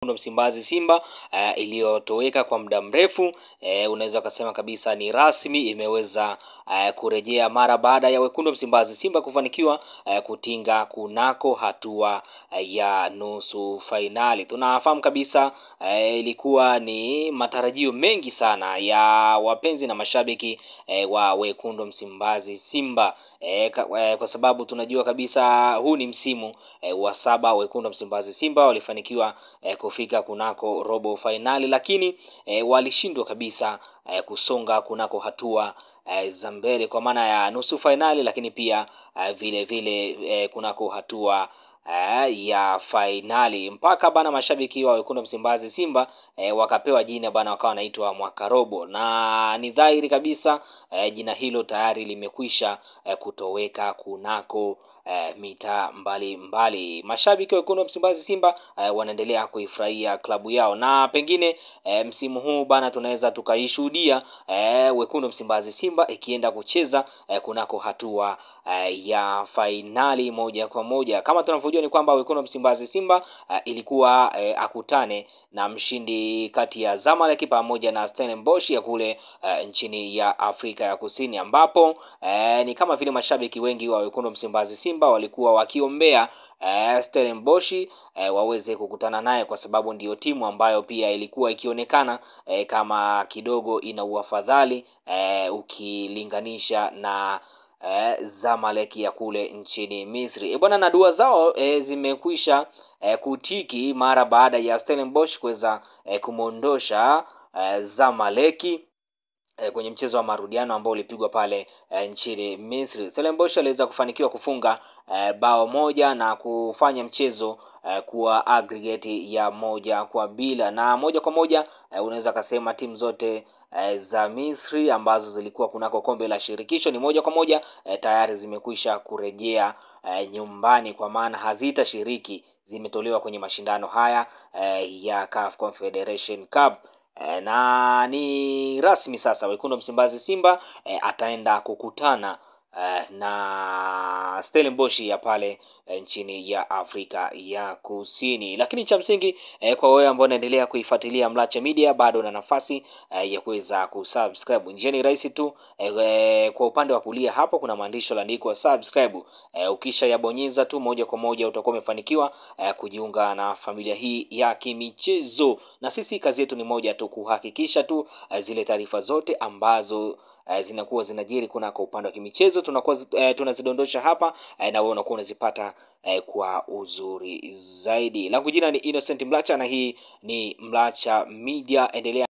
Msimbazi Simba iliyotoweka kwa muda mrefu, unaweza kusema kabisa ni rasmi imeweza kurejea mara baada ya wekundu Msimbazi Simba kufanikiwa kutinga kunako hatua ya nusu fainali. Tunafahamu kabisa ilikuwa ni matarajio mengi sana ya wapenzi na mashabiki wa wekundu Msimbazi Simba, kwa sababu tunajua kabisa huu ni msimu wa 7 wekundu Msimbazi Simba walifanikiwa kufika kunako robo finali, lakini walishindwa kabisa kusonga kunako hatua za mbele kwa maana ya nusu finali, lakini pia vile vile kunako hatua ya finali, mpaka bana mashabiki wa wekundu Msimbazi Simba wakapewa jina bana, wakawa wanaitwa mwaka robo, na ni dhahiri kabisa jina hilo tayari limekwisha kutoweka kunako mita mbali. Mashabiki wa wekundu Msimbazi Simba wanaendelea kuifurahia klabu yao, na pengine msimu huu bana tunaweza tukaishuhudia wekundu Msimbazi Simba ikienda kucheza kunako hatua ya fainali moja kwa moja. Kama tunavyojua ni kwamba wekundu Msimbazi Simba ilikuwa akutane na mshindi kati ya Zamalek pamoja na Stellenbosch ya kule nchini ya Afrika ya Kusini, ambapo ni kama vile mashabiki wengi wa wekundu Msimbazi Simba walikuwa wakiombea Stellenbosch waweze kukutana naye, kwa sababu ndiyo timu ambayo pia ilikuwa ikionekana kama kidogo ina uafadhali ukilinganisha na Zamalek ya kule nchini Misri. Bwana, na dua zao zimekwisha kutiki mara baada ya Stellenbosch kuweza kumondosha Zamalek kwenye mchezo wa marudiano ambao ulipigwa pale nchini Misri. Stellenbosch aliweza kufanikiwa kufunga bao moja na kufanya mchezo kuwa aggregate ya 1-0, na moja kwa moja unaweza kusema timu zote za Misri ambazo zilikuwa kunako kombe la shirikisho ni moja kwa moja tayari zimekwisha kurejea nyumbani, kwa maana hazitashiriki, zimetolewa kwenye mashindano haya ya CAF Confederation Cup. Na ni rasmi sasa wekundu Msimbazi Simba ataenda kukutana na Stellenbosch ya pale nchini ya Afrika ya Kusini. Lakini cha msingi kwa wewe ambao unaendelea kuifuatilia Mlacha Media, bado una nafasi ya kuweza kusubscribe. Njia ni rahisi tu, kwa upande wa kulia hapo kuna maandishi yaliyoandikwa subscribe. Ukisha yabonyeza tu, moja kwa moja utakuwa umefanikiwa kujiunga na familia hii ya kimichezo, na sisi kazi yetu ni moja tu, kuhakikisha tu zile taarifa zote ambazo zinakuwa zinajiri kuna kwa upande wa kimichezo tunakuwa tunazidondosha hapa na wewe unakuwa unazipata kwa uzuri zaidi. Langu jina ni Innocent Mlacha na hii ni Mlacha Media. Endelea